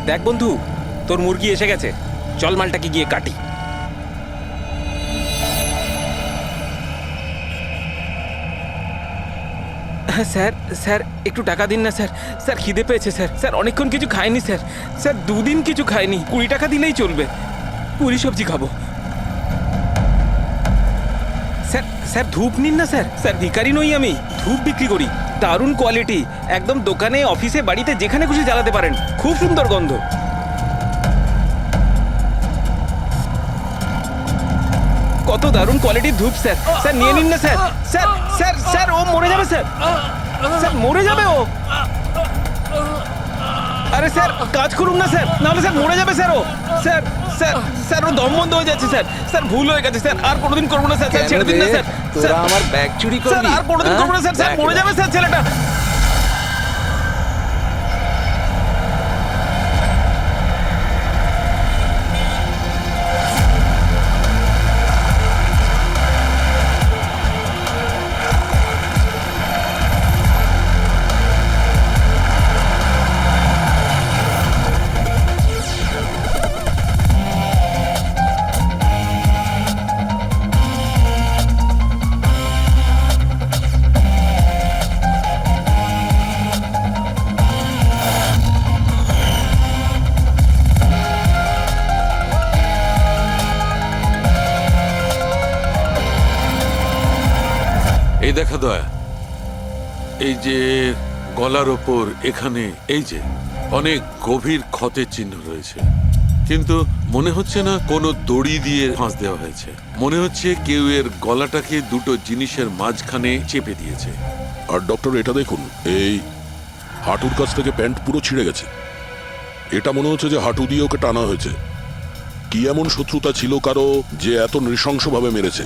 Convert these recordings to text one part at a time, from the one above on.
দেখ বন্ধু, তোর মুরগি এসে গেছে, চল মালটাকে গিয়ে কাটি। স্যার স্যার একটু টাকা দিন না স্যার। স্যার খিদে পেয়েছে স্যার। স্যার অনেকক্ষণ কিছু খাইনি স্যার। স্যার 2 দিন কিছু খাইনি, 20 টাকা দিলেই চলবে, পুরি সবজি খাবো। স্যার স্যার ধূপ নিন না স্যার। স্যার ভিখারি নই আমি, ধূপ বিক্রি করি, দারুণ কোয়ালিটি, একদম দোকানে অফিসে বাড়িতে যেখানে খুশি জ্বালাতে পারেন, খুব সুন্দর গন্ধ। কত দারুণ কোয়ালিটির ধূপ স্যার। স্যার নিয়ে নিন না স্যার। স্যার স্যার স্যার ও মরে যাবে স্যার। স্যার মরে যাবে ও। আরে স্যার কাজ করুন না স্যার, নাহলে স্যার মরে যাবে স্যার ও। স্যার স্যার স্যার ও দম বন্ধ হয়ে যাচ্ছে স্যার। স্যার ভুল হয়ে গেছে স্যার, আর কোনোদিন করবো না স্যার। স্যার ছেড়ে দিন না স্যার। তোরা আমার ব্যাগ চুরি স্যার করবি? আর কোনোদিন করবো না স্যার। স্যার মরে যাবে স্যার ছেলেটা। এই দেখা দয়া, এই যে গলার ওপর এখানে এই যে অনেক গভীর ক্ষতের চিহ্ন রয়েছে, কিন্তু মনে হচ্ছে না কোনো দড়ি দিয়ে ফাঁস দেওয়া হয়েছে। মনে হচ্ছে কেউ এর গলাটাকে দুটো জিনিসের মাঝখানে চেপে দিয়েছে। আর ডক্টর এটা দেখুন, এই হাঁটুর কাছ থেকে প্যান্ট পুরো ছিঁড়ে গেছে। এটা মনে হচ্ছে যে হাঁটু দিয়ে ওকে টানা হয়েছে। কি এমন শত্রুতা ছিল কারো যে এত নৃশংসভাবে মেরেছে?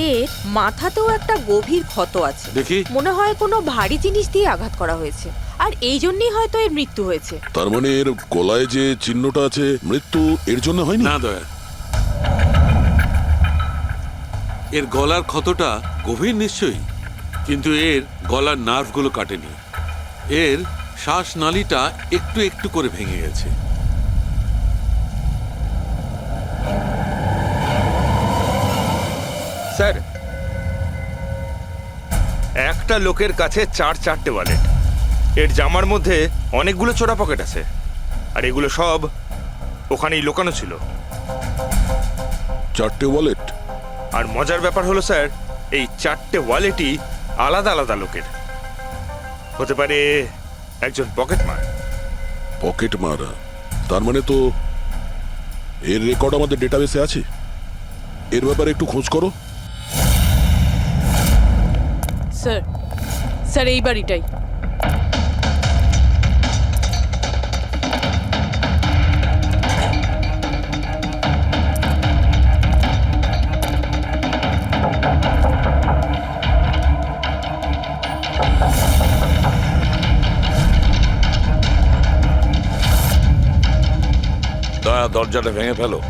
এর মাথাতেও একটা গভীর ক্ষত আছে। দেখি। মনে হয় কোনো ভারী জিনিস দিয়ে আঘাত করা হয়েছে, আর এই জন্যই হয়তো এর মৃত্যু হয়েছে। তার মানে এর গলায় যে চিহ্নটা আছে, মৃত্যু এর জন্য হয়নি? না দয়া, এর গলার ক্ষতটা গভীর নিশ্চয়ই, কিন্তু এর গলার নার্ভগুলো কাটেনি। এর শ্বাসনালীটা একটু একটু করে ভেঙে গেছে। স্যার, একটা লোকের কাছে 4-4টে ওয়ালেট। এর জামার মধ্যে অনেকগুলো ছোটা পকেট আছে, আর এগুলো সব ওখানেই লুকানো ছিল। 4টে ওয়ালেট? আর মজার ব্যাপার হলো স্যার, এই 4টে ওয়ালেটই আলাদা আলাদা লোকের। হতে পারে একজন পকেটমার। পকেট মারা? তার মানে তো এর রেকর্ড আমাদের ডেটাবেসে আছে। এর ব্যাপারে একটু খোঁজ করো। স্যার স্যার এই বাড়িটাই। দয়া, দরজাটা ভেঙে ফেলো।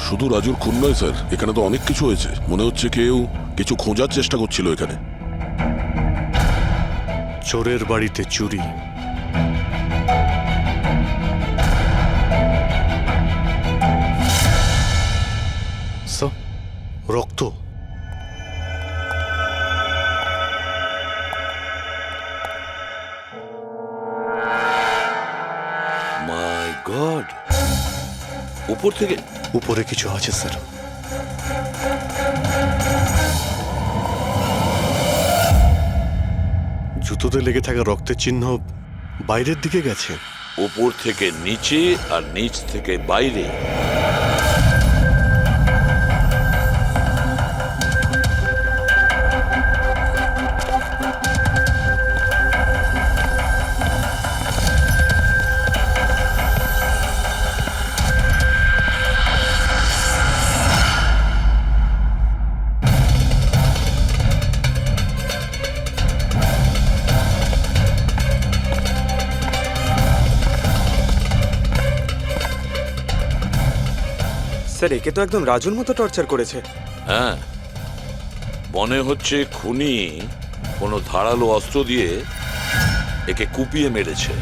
শুধু রাজুর খুন নয় স্যার, এখানে তো অনেক কিছু হয়েছে। মনে হচ্ছে কেউ কিছু খোঁজার চেষ্টা করছিল এখানে। চোরের বাড়িতে চুরি, রক্ত। মাই গড, উপর থেকে? উপরে কিছু আছে স্যার। জুতোতে লেগে থাকা রক্তের চিহ্ন বাইরের দিকে গেছে। উপর থেকে নিচে আর নিচ থেকে বাইরে। স্যার, একে তো একদম রাজুর মতো টর্চার করেছে। হ্যাঁ, মনে হচ্ছে খুনি কোনো ধারালো অস্ত্র দিয়ে একে কুপিয়ে মেরেছে।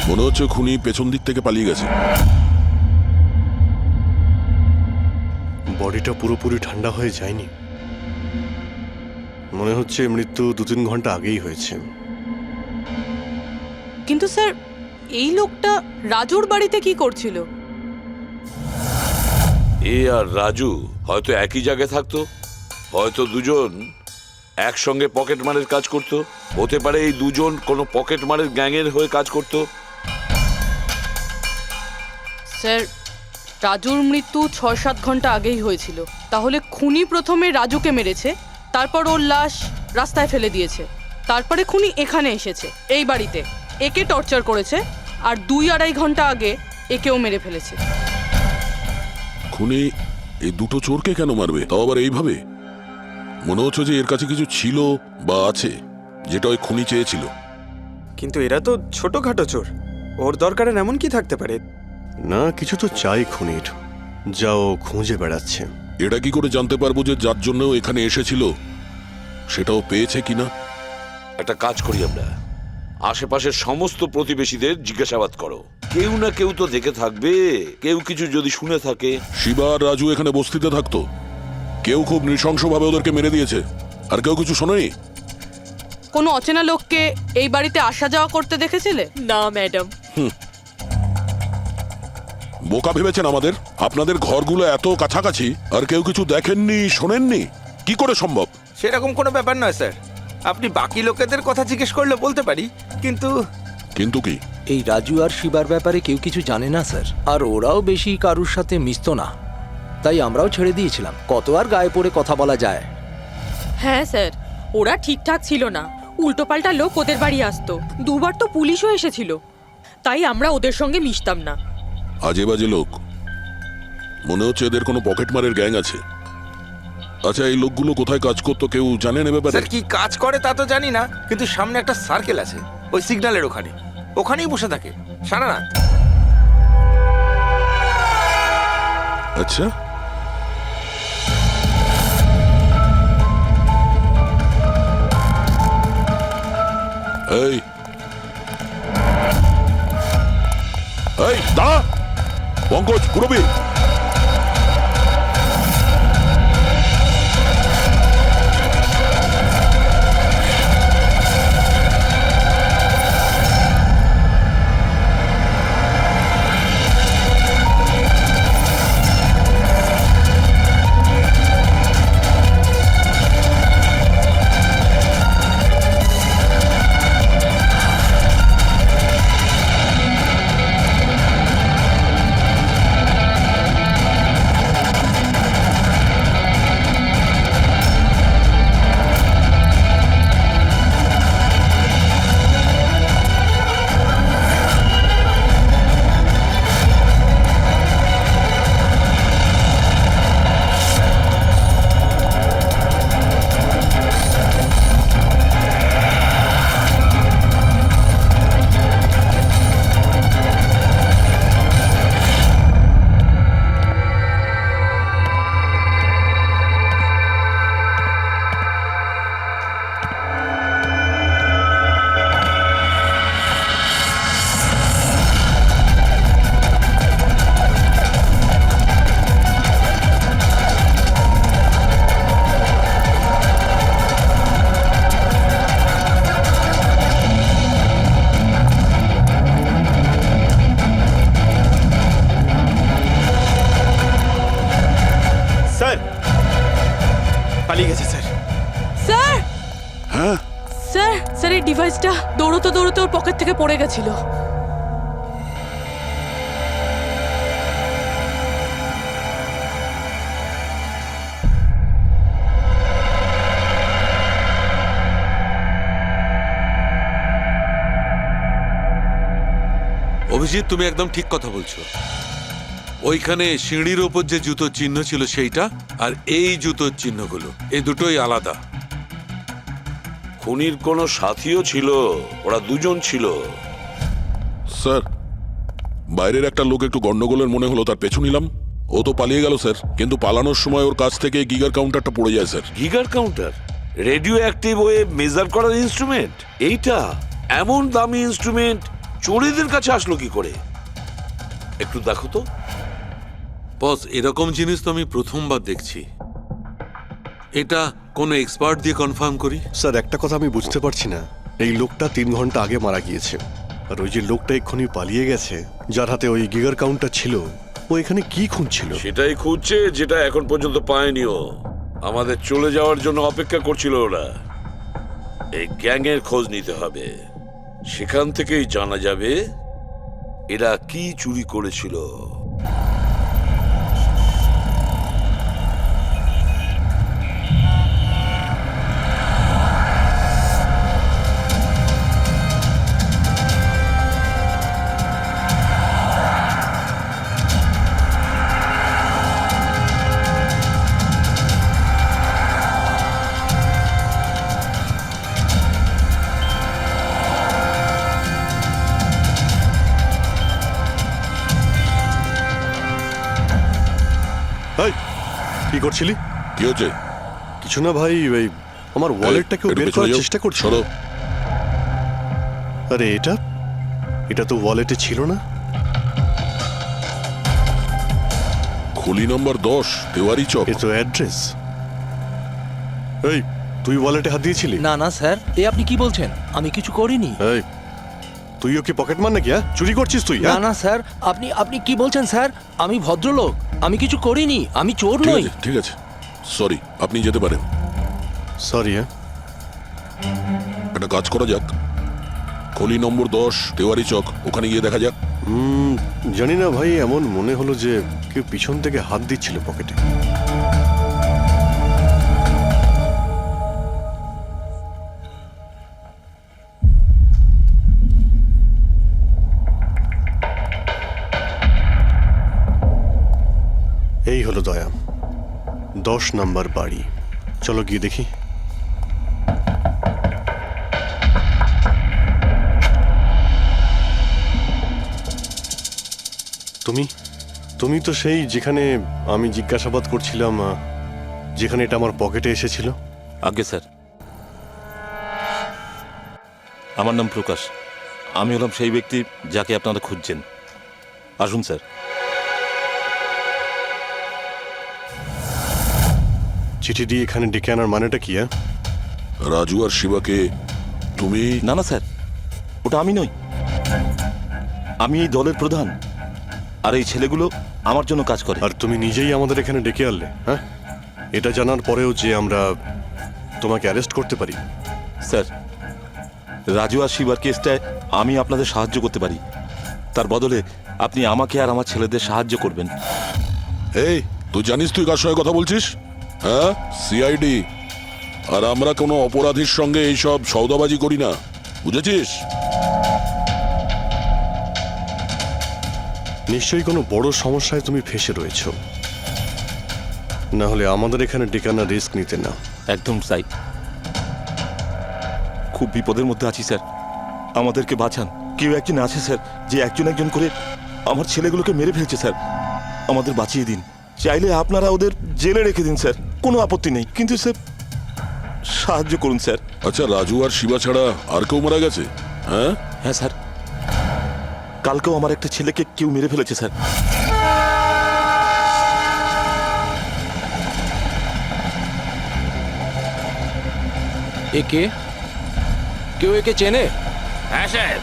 মনে হচ্ছে খুনি পেছন দিক থেকে পালিয়ে গেছে। বডিটা পুরোপুরি ঠান্ডা হয়ে যায়নি। মনে হচ্ছে মৃত্যু 2-3 ঘন্টা আগেই হয়েছে। কিন্তু স্যার, এই লোকটা রাজুর বাড়িতে কি করছিল? এ আর রাজু হয়তো একই জায়গায় থাকতো, হয়তো দুজন একসঙ্গে পকেট মারের কাজ করত, হতে পারে এই দুজন কোনো পকেট মারের গ্যাংয়ের হয়ে কাজ করত। স্যার, রাজুর মৃত্যু 6-7 ঘন্টা আগেই হয়েছিল। তাহলে খুনি প্রথমে রাজুকে মেরেছে, তারপর ওর লাশ রাস্তায় ফেলে দিয়েছে, তারপরে খুনি এখানে এসেছে এই বাড়িতে, একে টর্চার করেছে, আর 2-2.5 ঘন্টা আগে একেও মেরে ফেলেছে। খুনি এই দুটো চোরকে কেন মারবে, তাও আবার এইভাবে? মনে হচ্ছে যে এর কাছে কিছু ছিল বা আছে, যেটা ওই খুনি চেয়েছিল। কিন্তু এরা তো ছোটখাটো চোর, ওর দরকারে এমন কি থাকতে পারে? না, কিছু তো চাই খুনির, যাও খুঁজে বেড়াচ্ছে। এটা কি করে জানতে পারবো যে যার জন্য ও এখানে এসেছিল সেটাও পেয়েছে কিনা? একটা কাজ করি আমরা, আশেপাশের সমস্ত প্রতিবেশীদের জিজ্ঞাসাবাদ করো, কেউ না কেউ তো দেখে থাকবে, কেউ কিছু যদি শুনে থাকে। শিবা আর রাজু এখানে বস্তিতে থাকতো, কেউ খুব নৃশংসভাবে ওদেরকে মেরে দিয়েছে, আর কেউ কিছু শোনেনি। কোনো অচেনা লোককে এই বাড়িতে আসা যাওয়া করতে দেখেছিলে? না ম্যাডাম। বোকা ভেবেছেন আমাদের? আপনাদের ঘরগুলো এত কাছাকাছি আর কেউ কিছু দেখেননি, শোনেননি? কি করে সম্ভব? সেরকম কোনো ব্যাপার নয় স্যার, আপনি বাকি লোকেদের কথা জিজ্ঞেস করলে বলতে পারি, কিন্তু কিন্তু কি? এই রাজু আর শিবার ব্যাপারে কেউ কিছু জানে না স্যার, আর ওরাও বেশি কারুর সাথে মিশতো না, তাই আমরাও ছেড়ে দিয়েছিলাম। কত আর গায়ে পড়ে কথা বলা যায়? হ্যাঁ স্যার, ওরা ঠিকঠাক ছিল না, উল্টোপাল্টা লোক ওদের বাড়ি আসতো, 2বার তো পুলিশও এসেছিল, তাই আমরা ওদের সঙ্গে মিশতাম না। আজে বাজে লোক, মনে হচ্ছে এদের কোনো পকেট মারের গ্যাং আছে। আচ্ছা, এই লোকগুলো কোথায় কাজ করতো কেউ জানেন এ ব্যাপারে? স্যার কি কাজ করে তা তো জানি না, কিন্তু সামনে একটা সার্কেল আছে, ওই সিগন্যালের ওখানেই বসে থাকে সারা রাত। আচ্ছা, এই এই দাঁড়া, পঙ্কজ, পুরবী, পালিয়ে গেছে স্যার। স্যার, হ্যাঁ স্যার, স্যার, এই ডিভাইসটা দৌড়তে দৌড়তে ওর পকেট থেকে পড়ে গেছিল। অভিজিৎ, তুমি একদম ঠিক কথা বলছো। ওইখানে সিঁড়ির ওপর যে জুতোর চিহ্ন ছিল সেইটা, আর এই জুতোর চিহ্নগুলো, এই দুটোই আলাদা। খুনির কোনো সাথীও ছিল, ওরা দুজন ছিল। স্যার, বাইরের একটা লোক একটু গন্ডগোলের মনে হলো, তার পেছু নিলাম, ও তো পালিয়ে গেল স্যার, কিন্তু পালানোর সময় ওর কাছ থেকে গিগার কাউন্টারটা পড়ে যায় sir. Geiger counter, radioactive way measure করার ইনস্ট্রুমেন্ট, এইটা এমন দামি ইনস্ট্রুমেন্ট চোরেদের কাছে আসলো কি করে? একটু দেখো তো। বস, এরকম জিনিস তো আমি প্রথমবার দেখছি। এটা কোনো এক্সপার্ট দিয়ে কনফার্ম করি। স্যার একটা কথা আমি বুঝতে পারছি না, এই লোকটা 3 ঘন্টা আগে মারা গিয়েছে, আর ওই যে লোকটা এক্ষুনি পালিয়ে গেছে যার হাতে ওই গিগার কাউন্টার ছিল, ও এখানে কি খুঁজছিল? সেটাই খুঁজছে যেটা এখন পর্যন্ত পায়নি ও। আমাদের চলে যাওয়ার জন্য অপেক্ষা করছিল ওরা। এই গ্যাংয়ের খোঁজ নিতে হবে, সেখান থেকেই জানা যাবে এরা কি চুরি করেছিল। এই, কি করছিলি? কি হচ্ছে? কিছু না ভাই, ওই আমার ওয়ালেটটাকে একটু বের পেছনে করার যাও। চেষ্টা করছি। সরো। আরে এটা এটা তো ওয়ালেটে ছিল না। খুলি নম্বর 10, তেওয়ারি চক। এ তো অ্যাড্রেস। এই, তুই ওয়ালেটে হাত দিয়েছিলি? না না স্যার, এ আপনি কি বলছেন? আমি কিছু করিনি। এই, তুইও কি পকেট মার নাকি? চুরি করছিস তুই? না না স্যার, আপনি আপনি কি বলছেন স্যার? আমি ভদ্রলোক, আমি কিছু করিনি, আমি চোর ঠিক নই। আছে, ঠিক আছে, সরি, আপনি যেতে পারেন। সরি। একটা কাজ করা যাক, খলি নম্বর 10, তেওয়ারি চক, ওখানে গিয়ে দেখা যাক। জানি না ভাই, এমন মনে হলো যে কেউ পিছন থেকে হাত দিচ্ছিল পকেটে। এই হলো দয়া, 10 নাম্বার বাড়ি। চলো গিয়ে দেখি। তুমি তুমি তো সেই যেখানে আমি জিজ্ঞাসাবাদ করছিলাম, যেখানে এটা আমার পকেটে এসেছিল। আজ্ঞে স্যার, আমার নাম প্রকাশ। আমি হলাম সেই ব্যক্তি যাকে আপনারা খুঁজছেন। আসুন স্যার। চিঠি দিয়ে এখানে ডেকে আনার মানেটা কি? রাজু আর শিবাকে তুমি? না না স্যার, ওটা আমি নই। আমি এই দলের প্রধান, আর এই ছেলেগুলো আমার জন্য কাজ করে। আর তুমি নিজেই আমাদের এখানে ডেকে আনলে? হ্যাঁ, এটা জানার পরেও যে আমরা তোমাকে অ্যারেস্ট করতে পারি? স্যার, রাজু আর শিবার কেসটায় আমি আপনাদের সাহায্য করতে পারি। তার বদলে আপনি আমাকে আর আমার ছেলেদের সাহায্য করবেন। এই, তুই জানিস তুই কার সঙ্গে কথা বলছিস? হ্যাঁ, সিআইডি। আর আমরা কোনো অপরাধীর সঙ্গে এইসব সৌদাবাজি করি না, বুঝেছিস? নিশ্চয়ই কোনো বড় সমস্যায় তুমি ফেঁসে রয়েছ, না হলে আমাদের এখানে ডেকে আনার রিস্ক নিতে না। একদম তাই। খুব বিপদের মধ্যে আছি স্যার, আমাদেরকে বাঁচান। কেউ একজন আছে স্যার, যে একজন একজন করে আমার ছেলেগুলোকে মেরে ফেলছে স্যার। আমাদের বাঁচিয়ে দিন। চাইলে আপনারা ওদের জেলে রেখে দিন স্যার, কোনো আপত্তি নেই, কিন্তু স্যার সাহায্য করুন স্যার। আচ্ছা, রাজু আর শিবা ছাড়া আর কেউ মারা গেছে? হ্যাঁ হ্যাঁ স্যার, কালকেও আমার একটা ছেলেকে কেউ মেরে ফেলেছে স্যার। একে কেউ একে চেনে? হ্যাঁ স্যার,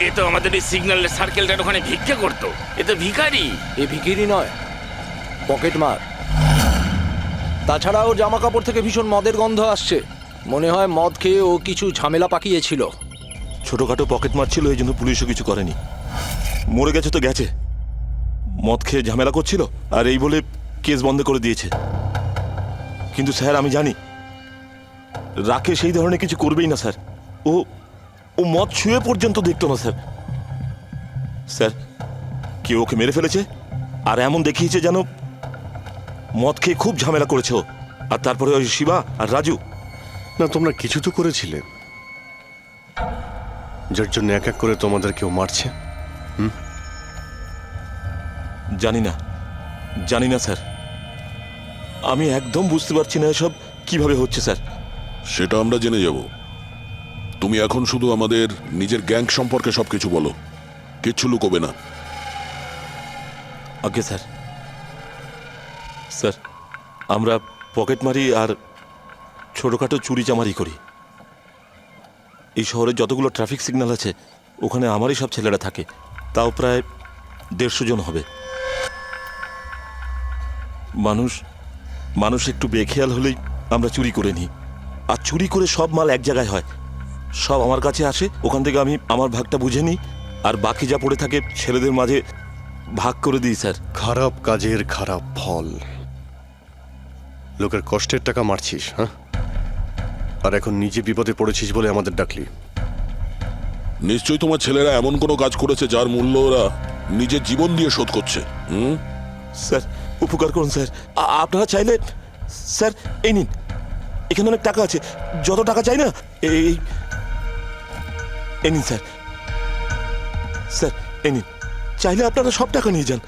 এ তো আমাদের এই সিগন্যালের সার্কেলটার ওখানে ভিক্ষা করতো। এ তো ভিখারি। এ ভিখিরি নয়, পকেট মার। তাছাড়া ওর জামা কাপড় থেকে ভীষণ মদের গন্ধ আসছে। মনে হয় মদ খেয়ে ও কিছু ঝামেলা পাকিয়েছিল। ছোটখাটো পকেট মারছিল, এই জন্য পুলিশও কিছু করেনি। মরে গেছে তো গেছে, মদ খেয়ে ঝামেলা করছিল আর এই বলে কেস বন্ধ করে দিয়েছে। কিন্তু স্যার আমি জানি রাকেশ সেই ধরনের কিছু করবেই না স্যার। ও ও মদ ছুঁয়ে পর্যন্ত দেখতো না স্যার। স্যার, কেউ ওকে মেরে ফেলেছে আর এমন দেখিয়েছে যেন মদ খেয়ে খুব ঝামেলা করেছে ও। আর তারপরে ওই শিবা আর রাজু। না, তোমরা কিছু তো করেছিলে, যার জন্য এক এক করে তোমাদের কেউ মারছে। জানি না, জানি না স্যার, আমি একদম বুঝতে পারছি না এসব কিভাবে হচ্ছে স্যার। সেটা আমরা জেনে যাব। তুমি এখন শুধু আমাদের নিজের গ্যাং সম্পর্কে সবকিছু বলো, কিচ্ছু লুকোবে না। আগে স্যার, স্যার আমরা পকেটমারি আর ছোটোখাটো চুরি চামারি করি। এই শহরে যতগুলো ট্রাফিক সিগন্যাল আছে ওখানে আমারই সব ছেলেরা থাকে, তাও প্রায় 150 জন হবে। মানুষ একটু বেখেয়াল হলেই আমরা চুরি করে নিই, আর চুরি করে সব মাল এক জায়গায় হয়, সব আমার কাছে আসে, ওখান থেকে আমি আমার ভাগটা বুঝে নিই, আর বাকি যা পড়ে থাকে ছেলেদের মাঝে ভাগ করে দিই স্যার। খারাপ কাজের খারাপ ফল। লোকের কষ্টের টাকা মারছিস, হ্যাঁ? আর এখন নিজে বিপদে পড়েছিস বলে আমাদের ডাকলি। নিশ্চয়ই তোমার ছেলেরা এমন কোনো কাজ করেছে যার মূল্য ওরা নিজের জীবন দিয়ে শোধ করছে। স্যার উপকার করুন স্যার, আপনারা চাইলে স্যার এই নিন, এখানে অনেক টাকা আছে, যত টাকা চাই না এই নিন স্যার। স্যার এই নিন, চাইলে আপনারা সব টাকা নিয়ে যান।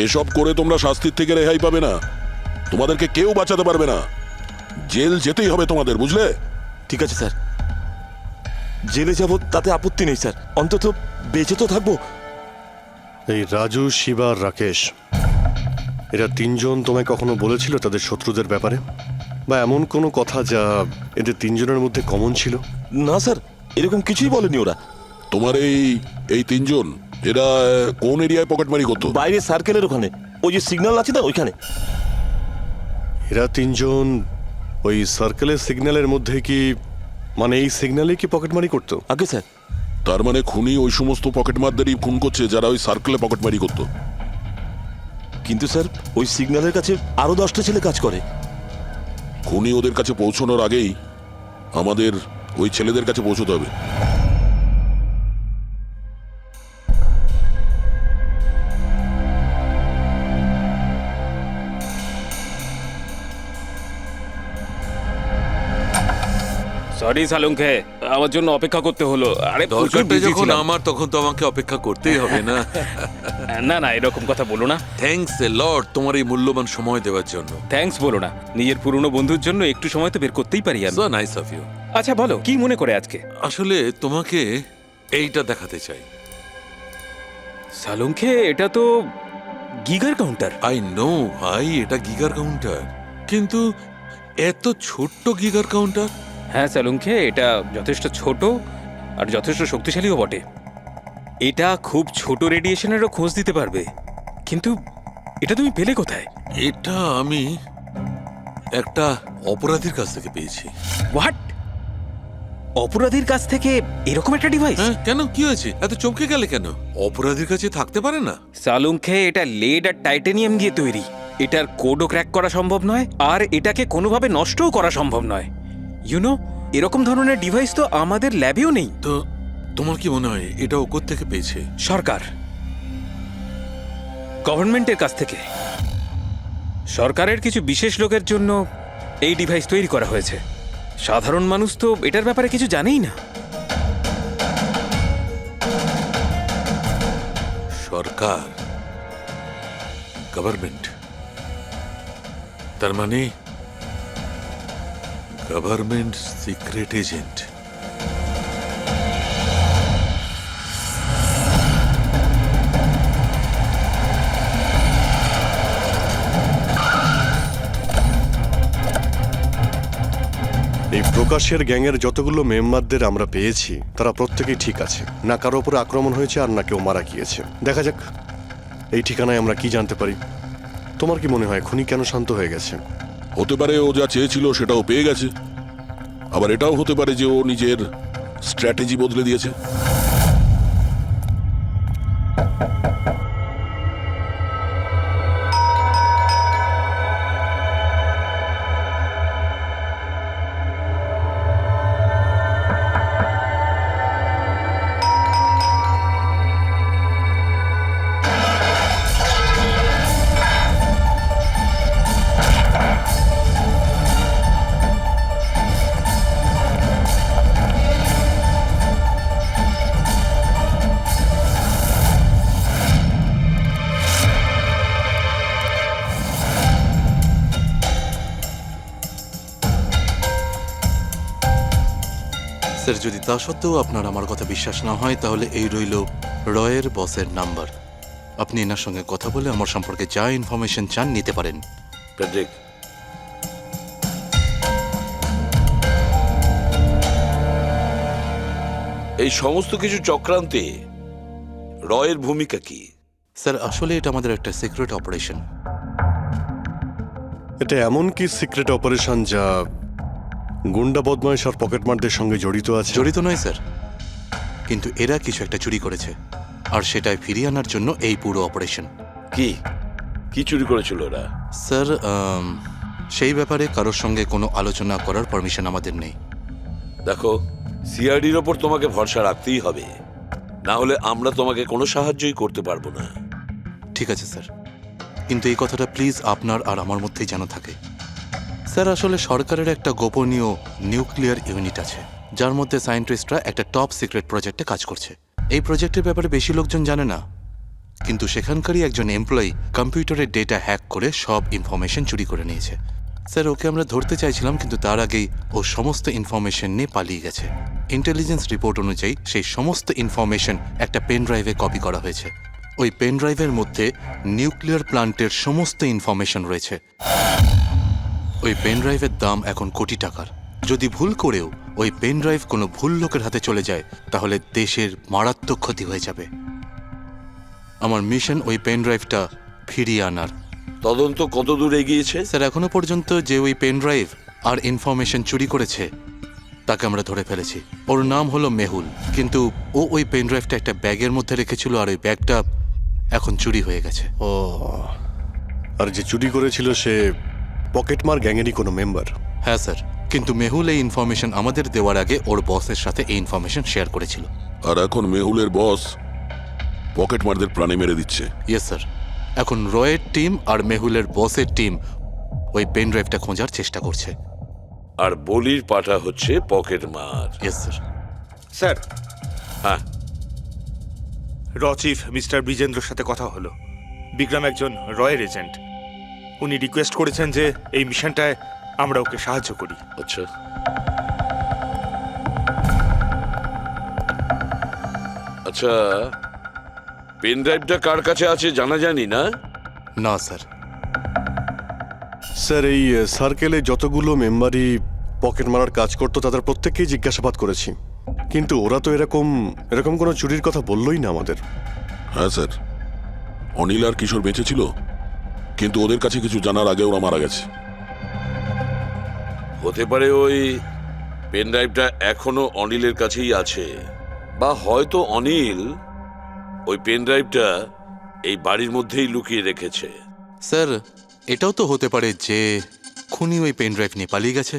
এসব করে তোমরা শাস্তির থেকে রেহাই পাবে না, তোমাদেরকে কেউ বাঁচাতে পারবে না। জেল যেতেই হবে তোমাদের, বুঝলে? ঠিক আছে স্যার, জেলে যাব তাতে আপত্তি নেই স্যার, অন্তত বেঁচে তো থাকবো। এই রাজু, শিবা আর রাকেশ, এরা তিনজন তোমায় কখনো বলেছিল তাদের শত্রুদের ব্যাপারে, বা এমন কোনো কথা যা এদের তিনজনের মধ্যে কমন ছিল? না স্যার, এরকম কিছুই বলেনি ওরা। তোমার এই তিনজন এরা কোন এরিয়ায় পকেটমারি করতো? বাইরে সার্কেলের ওখানে, ওই যে সিগন্যাল আছে না ওইখানে। এরা তিনজন ওই সার্কেলের সিগন্যালের মধ্যে কি, মানে এই সিগন্যালে কি পকেটমারি করতো? আগে স্যার। তার মানে খুনি ওই সমস্ত পকেটমারদেরই খুন করছে যারা ওই সার্কেলে পকেটমারি করতো। কিন্তু স্যার ওই সিগন্যালের কাছে আরো 10টা ছেলে কাজ করে। খুনি ওদের কাছে পৌঁছানোর আগেই আমাদের ওই ছেলেদের কাছে পৌঁছতে হবে। সরি সালুঙ্কে, আমার জন্য অপেক্ষা করতে হলো। আরে প্রচুর দরকারটা busy যখন ছিলাম। আমার, তখন তো আমাকে অপেক্ষা করতেই হবে না। না না, এরকম কথা বলো না। থ্যাঙ্কস এ লট তোমার এই মূল্যবান সময় দেওয়ার জন্য। থ্যাঙ্কস বলো না, নিজের পুরনো বন্ধুর জন্য একটু সময় তো বের করতেই পারি আমি। So nice of you. আচ্ছা বলো, কি মনে করে আজকে? আসলে তোমাকে এইটা দেখাতে চাই। সালুঙ্কে, এটা তো গিগার কাউন্টার। আই নো ভাই, এটা গিগার কাউন্টার, কিন্তু এত ছোট্ট গিগার কাউন্টার। হ্যাঁ সালুঙ্কে, এটা যথেষ্ট ছোট আর যথেষ্ট শক্তিশালীও বটে। এটা খুব ছোট রেডিয়েশনেরও খোঁজ দিতে পারবে। কিন্তু এটা তুমি পেলে কোথায়? এটা আমি একটা অপরাধীর কাছ থেকে পেয়েছি। হোয়াট? অপরাধীর কাছ থেকে এরকম একটা ডিভাইস? হ্যাঁ, কেন কি হয়েছে? এত চমকে গেলে কেন? অপরাধীর কাছে থাকতে পারে না? সালুঙ্কে, এটা লেড আর টাইটানিয়াম দিয়ে তৈরি। এটার কোডও ক্র্যাক করা সম্ভব নয়, আর এটাকে কোনোভাবে নষ্টও করা সম্ভব নয়। ইউনো, এরকম ধরনের ডিভাইস তো আমাদের ল্যাবেও নেই। তো তোমার কি মনে হয় এটা ও কোত্থেকে পেয়েছে? সরকার, গভর্নমেন্টের কাছ থেকে। সরকারের কিছু বিশেষ লোকের জন্য এই ডিভাইস তৈরি করা হয়েছে। সাধারণ মানুষ তো এটার ব্যাপারে কিছু জানেই না। সরকার, গভর্নমেন্ট, তার মানে গভর্নমেন্ট সিক্রেট এজেন্ট। এই প্রকাশের গ্যাংয়ের যতগুলো মেম্বারদের আমরা পেয়েছি তারা প্রত্যেকেই ঠিক আছে, না কারো উপরে আক্রমণ হয়েছে আর না কেউ মারা গিয়েছে। দেখা যাক এই ঠিকানায় আমরা কি জানতে পারি। তোমার কি মনে হয় খুনি কেন শান্ত হয়ে গেছে? হতে পারে ও যা চেয়েছিল সেটাও পেয়ে গেছে, আবার এটাও হতে পারে যে ও নিজের স্ট্র্যাটেজি বদলে দিয়েছে। স্যার যদি তা সত্ত্বেও আপনার আমার কথা বিশ্বাস না হয় তাহলে এই রইল রয়ের বসের নাম্বার। আপনি এনার সঙ্গে কথা বলে আমার সম্পর্কে যা ইনফরমেশন চান নিতে পারেন। প্যাট্রিক, এই সমস্ত কিছু চক্রান্তে রয়ের ভূমিকা কি? স্যার আসলে এটা আমাদের একটা সিক্রেট অপারেশন। এটা এমন কি সিক্রেট অপারেশন যা গুন্ডা বদমাইশ আর পকেটমারদের সঙ্গে জড়িত আছে? জড়িত নয় স্যার, কিন্তু এরা কিছু একটা চুরি করেছে আর সেটাই ফিরিয়ে আনার জন্য এই পুরো অপারেশন। কি কি চুরি করেছিল ওরা? স্যার সেই ব্যাপারে কারোর সঙ্গে কোনো আলোচনা করার পারমিশন আমাদের নেই। দেখো, সিআইডির ওপর তোমাকে ভরসা রাখতেই হবে, না হলে আমরা তোমাকে কোনো সাহায্যই করতে পারবো না। ঠিক আছে স্যার, কিন্তু এই কথাটা প্লিজ আপনার আর আমার মধ্যেই যেন থাকে। স্যার আসলে সরকারের একটা গোপনীয় নিউক্লিয়ার ইউনিট আছে যার মধ্যে সায়েন্টিস্টরা একটা টপ সিক্রেট প্রজেক্টে কাজ করছে। এই প্রজেক্টের ব্যাপারে বেশি লোকজন জানে না, কিন্তু সেখানকারই একজন এমপ্লয়ি কম্পিউটারের ডেটা হ্যাক করে সব ইনফরমেশন চুরি করে নিয়েছে। স্যার ওকে আমরা ধরতে চাইছিলাম, কিন্তু তার আগেই ও সমস্ত ইনফরমেশন নিয়ে পালিয়ে গেছে। ইন্টেলিজেন্স রিপোর্ট অনুযায়ী সেই সমস্ত ইনফরমেশন একটা পেন ড্রাইভে কপি করা হয়েছে। ওই পেন ড্রাইভের মধ্যে নিউক্লিয়ার প্ল্যান্টের সমস্ত ইনফরমেশন রয়েছে। ওই পেন ড্রাইভের দাম এখন কোটি টাকার। যদি ভুল করেও ওই পেন ড্রাইভ কোনো ভুল লোকের হাতে চলে যায় তাহলে দেশের মারাত্মক ক্ষতি হয়ে যাবে। আমার মিশন ওই পেন ড্রাইভটা ফিরিয়ে আনার। তদন্ত কত দূর এগিয়েছে? স্যার এখনো পর্যন্ত যে ওই পেন ড্রাইভ আর ইনফরমেশন চুরি করেছে তাকে আমরা ধরে ফেলেছি। ওর নাম হলো মেহুল, কিন্তু ও ওই পেন ড্রাইভটা একটা ব্যাগের মধ্যে রেখেছিল আর ওই ব্যাগটা এখন চুরি হয়ে গেছে। ও, আর যে চুরি করেছিল সে পকেটমার গ্যাংয়েরই কোনো মেম্বার? হ্যাঁ স্যার, কিন্তু মেহুল এই ইনফরমেশন আমাদের দেওয়ার আগে ওর বসের সাথে এই ইনফরমেশন শেয়ার করেছিল। আর এখন মেহুলের বস পকেটমারদের প্রাণে মেরে দিচ্ছে। ইয়েস স্যার, এখন রয়ের টিম আর মেহুলের বসের টিম ওই পেন ড্রাইভটা খোঁজার চেষ্টা করছে। আর বলির পাঠা হচ্ছে পকেটমার। Yes sir. স্যার, হ্যাঁ, র চিফ মিস্টার ব্রিজেন্দ্রর সাথে কথা হলো। বিক্রম একজন রয়ের এজেন্ট। উনি রিকোয়েস্ট করেছেন যে এই মিশনটায় আমরা ওকে সাহায্য করি। আচ্ছা। আচ্ছা, পেন ড্রাইভটা কার কাছে আছে জানা জানি না? না স্যার। স্যার এই সার্কেলে যতগুলো মেম্বারই পকেট মারার কাজ করতো তাদের প্রত্যেককেই জিজ্ঞাসাবাদ করেছি, কিন্তু ওরা তো এরকম কোনো চুরির কথা বললোই না আমাদের। হ্যাঁ স্যার, অনিল আর কিশোর বেঁচে ছিল, কিন্তু ওদের কাছে কিছু জানার আগে ওরা মারা গেছে। হতে পারে ওই পেন ড্রাইভটা এখনো অনিলের কাছেই আছে, বা হয়তো অনিল ওই পেন ড্রাইভটা এই বাড়ির মধ্যেই লুকিয়ে রেখেছে। স্যার এটাও তো হতে পারে যে খুনি ওই পেন ড্রাইভ নিয়ে পালিয়ে গেছে।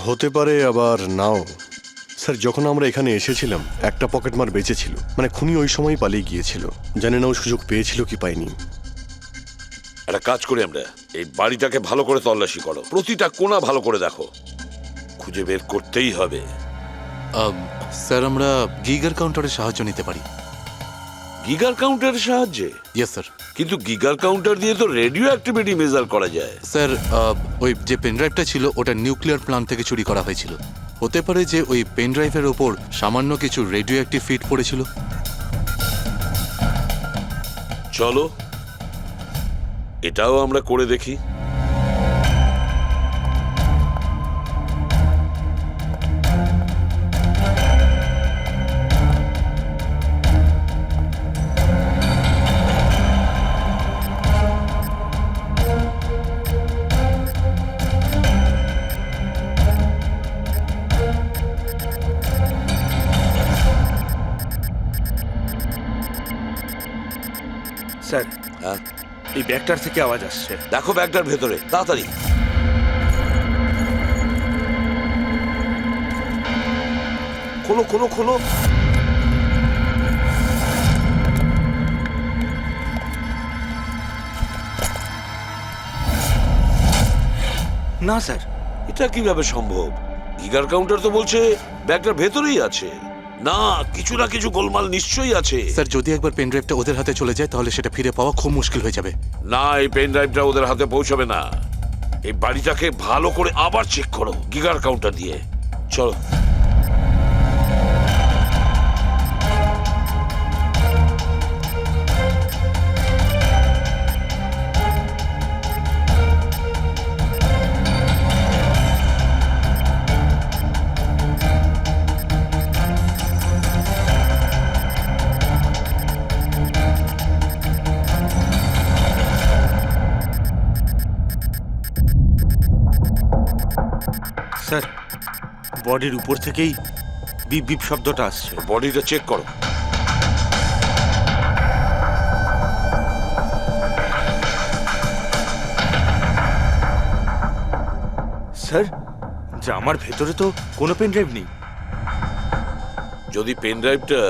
হতে পারে, আবার নাও। স্যার যখন আমরা এখানে এসেছিলাম একটা পকেটমার বেঁচে ছিল, মানে খুনি ওই সময় পালিয়ে গিয়েছিল। জানি না ও সুযোগ পেয়েছিল কি পায়নি। একটা কাজ করি আমরা, এই বাড়িটাকে ভালো করে তল্লাশি করো, প্রতিটা কোণা ভালো করে দেখো, খুঁজে বের করতেই হবে। স্যার আমরা গিগার কাউন্টারের সাহায্য নিতে পারি। গিগার কাউন্টারের সাহায্যে? Yes sir. কিন্তু গিগার কাউন্টার দিয়ে তো রেডিও অ্যাক্টিভিটি মেজার করা যায়। স্যার ওই যে পেন ড্রাইভটা ছিল ওটা নিউক্লিয়ার প্ল্যান্ট থেকে চুরি করা হয়েছিল। হতে পারে যে ওই পেন ড্রাইভের ওপর সামান্য কিছু রেডিও অ্যাক্টিভ ফিড পড়েছিল। চলো এটাও আমরা করে দেখি। স্যার, হ্যাঁ, এই ব্যাগটার থেকে আওয়াজ আসছে। দেখো ব্যাগটার ভেতরে, তাড়াতাড়ি। খোলো খোলো খোলো। না স্যার, এটা কিভাবে সম্ভব? গিগার কাউন্টার তো বলছে ব্যাগটার ভেতরেই আছে। না, কিছু না কিছু গোলমাল নিশ্চয়ই আছে। স্যার যদি একবার পেন ড্রাইভটা ওদের হাতে চলে যায় তাহলে সেটা ফিরে পাওয়া খুব মুশকিল হয়ে যাবে। না, এই পেন ড্রাইভটা ওদের হাতে পৌঁছাবে না। এই বাড়িটাকে ভালো করে আবার চেক করো গিগার কাউন্টার দিয়ে। চলো। স্যার বডির উপর থেকেই বিপ বিপ শব্দটা আসছে। বডিটা চেক করো। স্যার জামার ভেতরে তো কোনো পেন ড্রাইভ নেই। যদি পেন ড্রাইভটা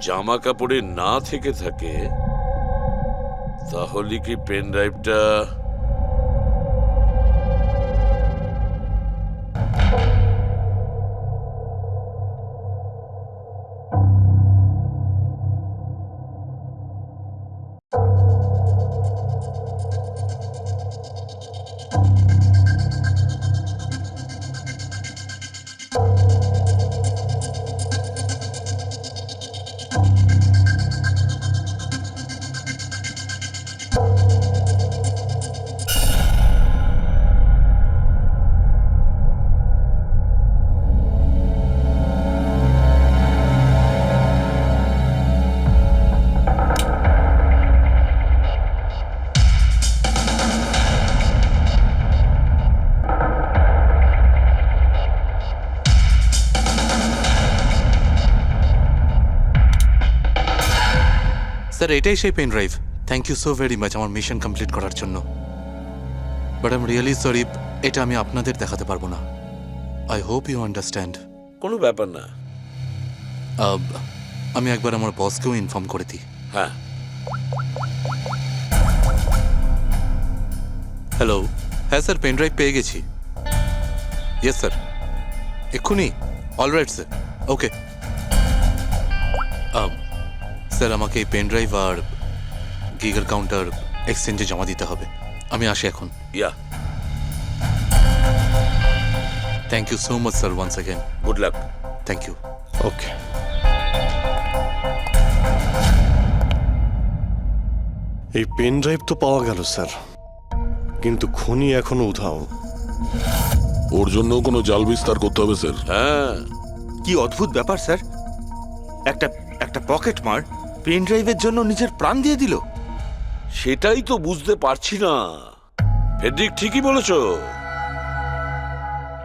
জামা কাপড়ে না থেকে থাকে তাহলে কি পেন ড্রাইভটা স্যার এটাই সেই pen drive. Thank you so very much আমার মিশন কমপ্লিট করার জন্য। But I am really sorry, এটা আমি আপনাদের দেখাতে পারবো না। I hope you understand. কোনো ব্যাপার না। আমি একবার আমার বসকেও ইনফর্ম করে দিই। হ্যাঁ, হ্যালো, হ্যাঁ স্যার পেন ড্রাইভ পেয়ে গেছি। ইয়েস স্যার, এক্ষুনি। Alright sir, okay. স্যার আমাকে এই পেন ড্রাইভ আর গিগার কাউন্টার এক্সচেঞ্জে জমা দিতে হবে। আমি আসি এখন। Yeah, thank you so much sir once again. Good luck. Thank you. Okay. এই পেন ড্রাইভ তো পাওয়া গেল স্যার, কিন্তু খুনি এখনো উধাও। ওর জন্য কোনো জাল বিস্তার করতে হবে স্যার। হ্যাঁ, কি অদ্ভুত ব্যাপার স্যার, একটা একটা পকেট মার পেন ড্রাইভের জন্য নিজের প্রাণ দিয়ে দিল। সেটাই তো বুঝতে পারছি না। ফেডরিক ঠিকই বলেছ,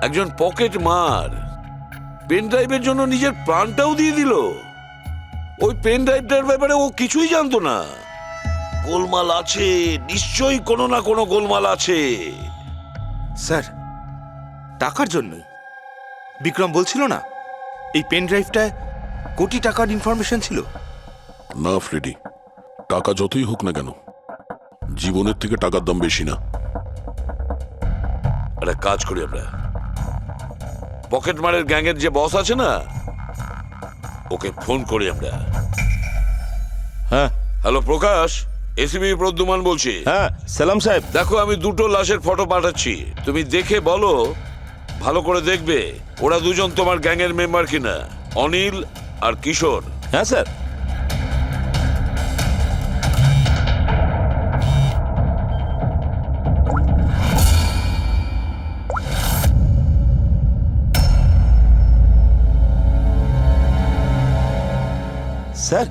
একজন পকেট মার পেন ড্রাইভের জন্য নিজের প্রাণটাও দিয়ে দিল। ওই পেন ড্রাইভটার ব্যাপারে ও কিছুই জানতো না। গোলমাল আছে, নিশ্চয়ই কোনো না কোনো গোলমাল আছে। স্যার টাকার জন্যই বিক্রম বলছিল না এই পেন ড্রাইভটায় কোটি টাকার ইনফরমেশন ছিল। না ফ্রেডি, টাকা যতই হোক না কেন, জীবনের থেকে টাকার দাম বেশি না। একটা কাজ করি আমরা, পকেট মারের গ্যাংয়ের যে বস আছে না, ওকে ফোন করি আমরা। হ্যাঁ হ্যালো প্রকাশ, এসিবি প্রদ্যুমান বলছি। হ্যাঁ সালাম সাহেব। দেখো আমি দুটো লাশের ফটো পাঠাচ্ছি, তুমি দেখে বলো, ভালো করে দেখবে ওরা দুজন তোমার গ্যাংয়ের মেম্বার কিনা, অনিল আর কিশোর। হ্যাঁ স্যার। স্যার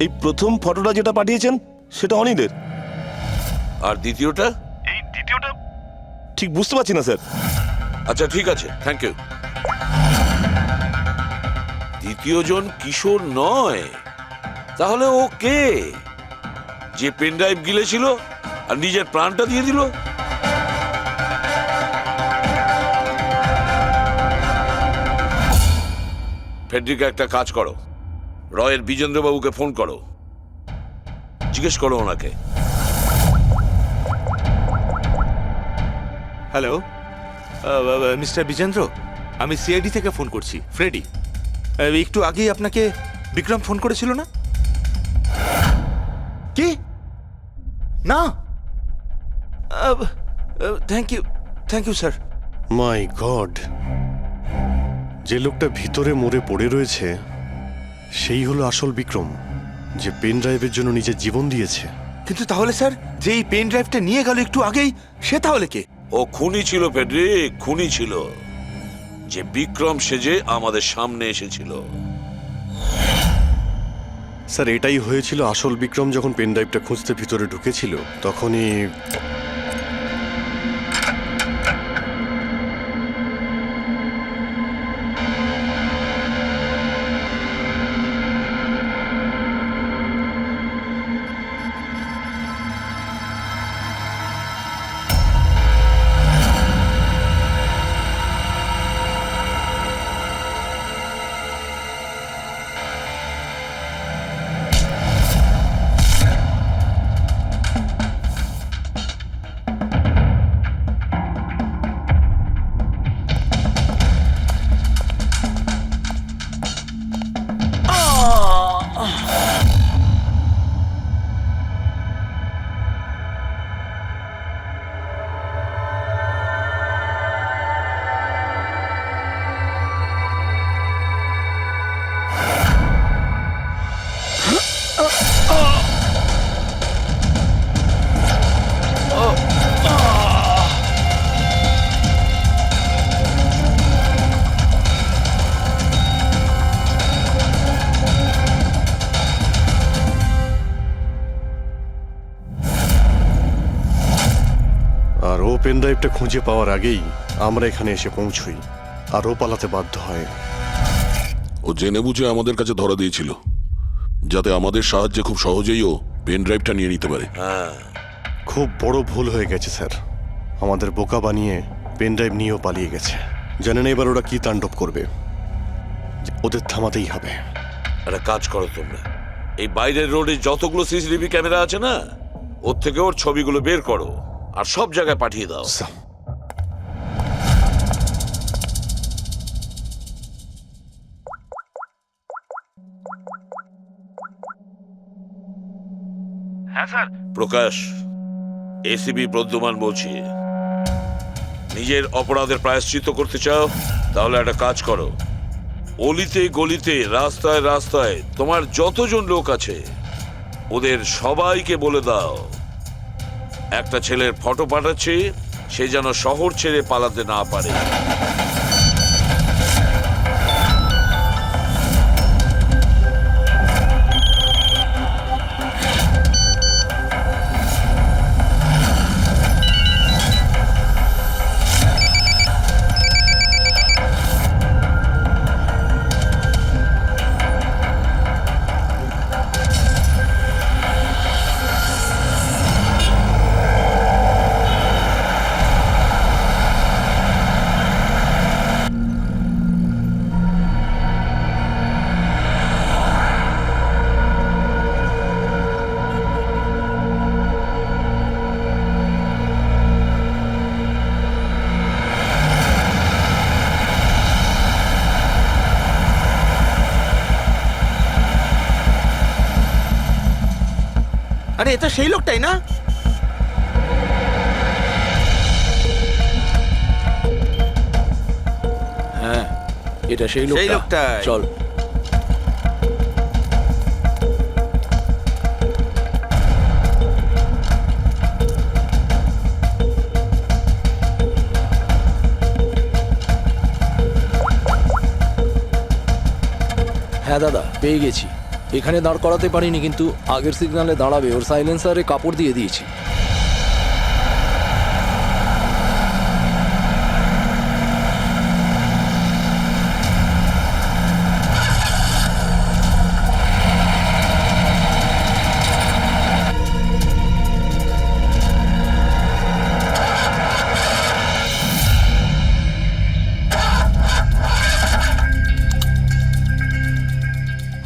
এই প্রথম ফটোটা যেটা পাঠিয়েছেন সেটা অনিলের, আর দ্বিতীয়টা? এই দ্বিতীয়টা ঠিক বুঝতে পারছি না স্যার। আচ্ছা ঠিক আছে, থ্যাংক ইউ। দ্বিতীয় জন কিশোর নয়, তাহলে ও কে? যে পেন ড্রাইভ গিলেছিল আর নিজের প্রাণটা দিয়ে দিল? ফেডরিকা একটা কাজ করো, রয়ের বিজেন্দ্রবাবুকে ফোন করো, জিজ্ঞেস করো ওনাকে। হ্যালো মিস্টার বিজেন্দ্র, আমি সিআইডি থেকে ফোন করছি, ফ্রেডি। একটু আগেই আপনাকে বিক্রম ফোন করেছিল না? কি না? Thank you sir. My God, যে লোকটা ভিতরে মরে পড়ে রয়েছে সেই হলো আসল বিক্রম, যে পেন ড্রাইভের জন্য নিজের জীবন দিয়েছে। কিন্তু তাহলে স্যার, যে এই পেন ড্রাইভটা নিয়ে গেল একটু আগেই, সে তাহলে কে? ও খুনি ছিল ফেডরিক, খুনি ছিল, যে বিক্রম সেজে আমাদের সামনে এসেছিল। স্যার এটাই হয়েছিল, আসল বিক্রম যখন পেন ড্রাইভটা খুঁজতে ভিতরে ঢুকেছিল তখনই আর ও পেন ড্রাইভটা খুঁজে পাওয়ার আগেই আমরা এখানে এসে পৌঁছই, আর ও পালাতে বাধ্য হয়। ও জেনে বুঝে আমাদের কাছে ধরা দিয়েছিল, যাতে আমাদের সাহায্যে খুব সহজেই ও পেন ড্রাইভটা নিয়ে নিতে পারে। খুব বড় ভুল হয়ে গেছে স্যার, আমাদের বোকা বানিয়ে পেন ড্রাইভ নিয়েও পালিয়ে গেছে। জানেন এবার ওরা কি তাণ্ডব করবে, ওদের থামাতেই হবে। একটা কাজ করো তোমরা, এই বাইরের রোডে যতগুলো সিসিটিভি ক্যামেরা আছে না, ওর থেকে ওর ছবিগুলো বের করো আর সব জায়গায় পাঠিয়ে দাও। হ্যাঁ স্যার। প্রকাশ, এসিবি প্রদ্যুমান বলছি। নিজের অপরাধের প্রায়শ্চিত্ত করতে চাও? তাহলে একটা কাজ করো, অলিতে গলিতে রাস্তায় রাস্তায় তোমার যতজন লোক আছে ওদের সবাইকে বলে দাও একটা ছেলের ফটো পাঠাচ্ছি, সে যেন শহর ছেড়ে পালাতে না পারে। আরে এটা সেই লোকটাই না? হ্যাঁ, এটা সেই সেই লোকটা। লোকটাই। চল। হ্যাঁ দাদা, পেয়ে গেছি। এখানে দাঁড় করাতে পারিনি, কিন্তু আগের সিগন্যালে দাঁড়াবে ওর সাইলেন্সারে কাপড় দিয়ে দিয়েছি।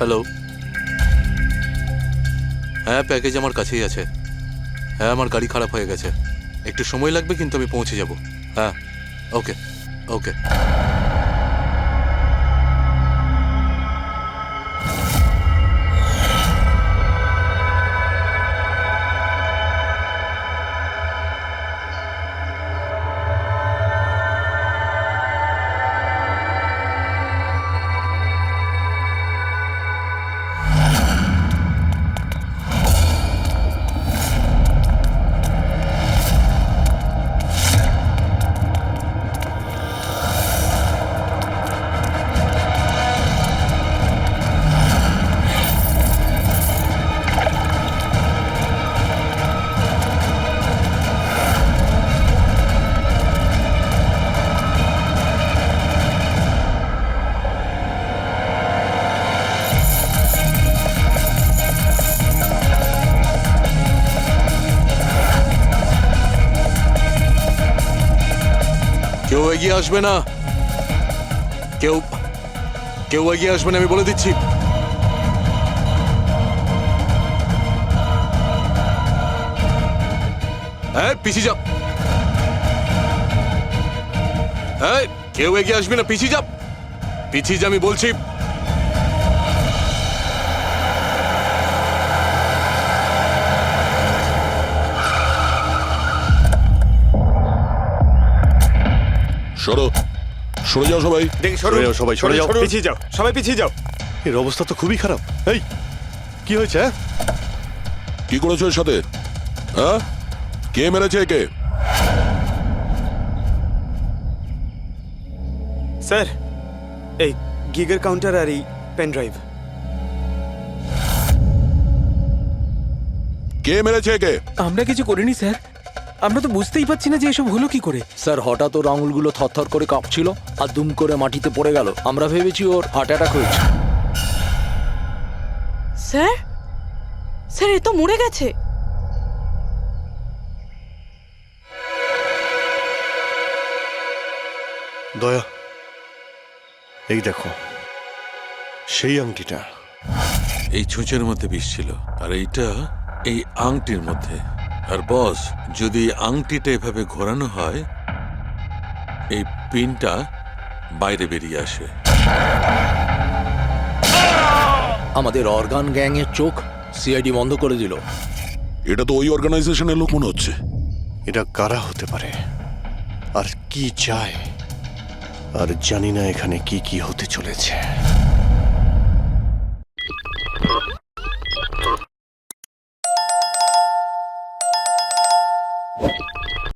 হ্যালো, হ্যাঁ প্যাকেজ আমার কাছেই আছে। হ্যাঁ, আমার গাড়ি খারাপ হয়ে গেছে, একটু সময় লাগবে, কিন্তু আমি পৌঁছে যাব। হ্যাঁ, ওকে ওকে। কেউ এগিয়ে আসবে না, কেউ কেউ এগিয়ে আসবে না, আমি বলে দিচ্ছি। হ্যাঁ, পিছিয়ে যাও। হ্যাঁ, কেউ এগিয়ে আসবে না, পিছিয়ে যাও, পিছিয়ে যা, আমি বলছি। সরো, সরে যাও সবাই। দেখি সরে যাও সবাই, সরে যাও। পিছিয়ে যাও, সবাই পিছিয়ে যাও। এর অবস্থা তো খুবই খারাপ। এই কি হয়েছে? কি করেছো এর সাথে? হ্যাঁ, কে মেরেছে একে? স্যার, এই গিগার কাউন্টার আর এই পেন ড্রাইভ। কে মেরেছে একে? আমরা কিছু করিনি স্যার, আমরা তো বুঝতেই পারছি না যে এসব হলো কি করে। স্যার হঠাৎ ওর আঙুলগুলো থরথর করে কাঁপছিল আর দুম করে মাটিতে পড়ে গেল। আমরা ভেবেছি ওর হার্ট অ্যাটাক হয়েছে। স্যার স্যার এ তো মরে গেছে। দয়া, এই দেখো সেই আংটিটা। এই ছুঁচের মধ্যে বিষ ছিল আর এইটা এই আংটির মধ্যে। আর বস, যদি এই আংটিটা এভাবে ঘোরানো হয় এই পিনটা বাইরে বেরিয়ে আসে। আমাদের অর্গান গ্যাংয়ের চোখ সিআইডি বন্ধ করে দিল। এটা তো ওই অর্গানাইজেশনের লোক মনে হচ্ছে। এটা কারা হতে পারে আর কি চায়, আর জানি না এখানে কি কি হতে চলেছে।